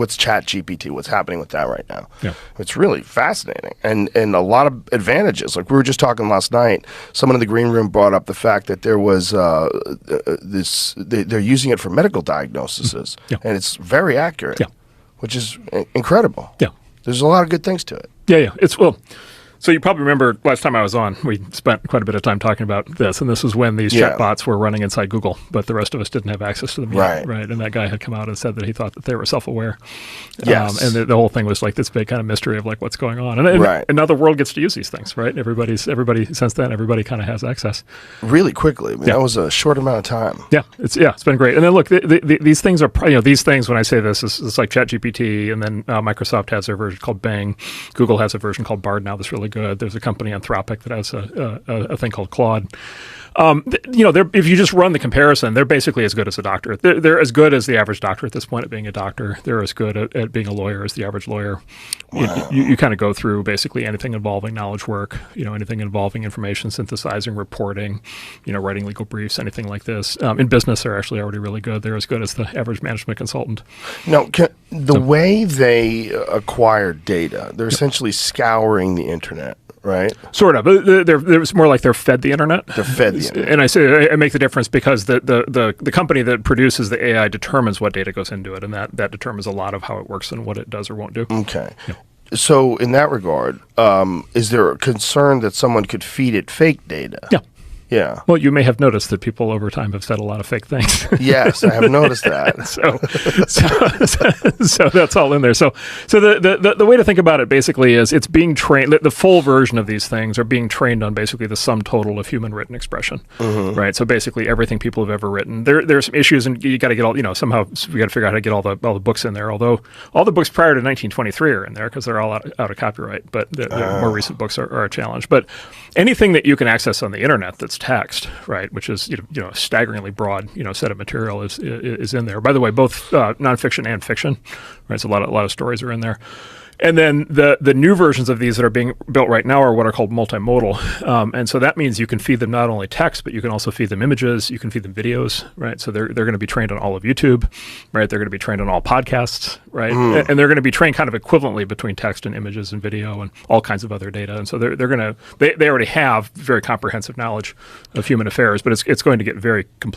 what's ChatGPT, what's happening with that right now. Yeah. It's really fascinating and a lot of advantages. Like we were just talking last night, someone in the green room brought up the fact that there was they're using it for medical diagnoses, and it's very accurate, which is incredible. Yeah. There's a lot of good things to it. Yeah. So you probably remember last time I was on, we spent quite a bit of time talking about this, and this was when these chatbots were running inside Google, but the rest of us didn't have access to them yet, right? And that guy had come out and said that he thought that they were self-aware. Yes. And the whole thing was like this big kind of mystery of like what's going on. And now the world gets to use these things, right? Everybody since then, everybody kind of has access. Really quickly. I mean, that was a short amount of time. Yeah, it's been great. And then look, these things are, these things, when I say this, it's like ChatGPT, and then Microsoft has their version called Bing. Google has a version called Bard now that's really good. There's a company, Anthropic, that has a thing called Claude. If you just run the comparison, they're basically as good as a doctor. They're as good as the average doctor at this point at being a doctor. They're as good at being a lawyer as the average lawyer. Wow. You kind of go through basically anything involving knowledge work, anything involving information synthesizing, reporting, writing legal briefs, anything like this. In business, they're actually already really good. They're as good as the average management consultant. Now, the way they acquire data, they're essentially scouring the internet. Right, sort of. It's more like they're fed the internet. They're fed the internet, and I say I make the difference because the company that produces the AI determines what data goes into it, and that determines a lot of how it works and what it does or won't do. Okay. Yeah. So in that regard, is there a concern that someone could feed it fake data? Yeah. Yeah. Well, you may have noticed that people over time have said a lot of fake things. Yes, I have noticed that. so that's all in there. So the way to think about it basically is it's being trained. The full version of these things are being trained on basically the sum total of human written expression, right? So basically everything people have ever written. There's some issues, and you got to get all. Somehow we got to figure out how to get all the books in there. Although all the books prior to 1923 are in there because they're all out of copyright. But the more recent books are a challenge. But anything that you can access on the internet that's text, right, which is a staggeringly broad set of material is in there. By the way, both nonfiction and fiction, right? So a lot of stories are in there. And then the new versions of these that are being built right now are what are called multimodal. And so that means you can feed them not only text, but you can also feed them images, you can feed them videos, right? So they're going to be trained on all of YouTube, right? They're going to be trained on all podcasts, right? And they're going to be trained kind of equivalently between text and images and video and all kinds of other data. And so they already have very comprehensive knowledge of human affairs, but it's going to get very complex.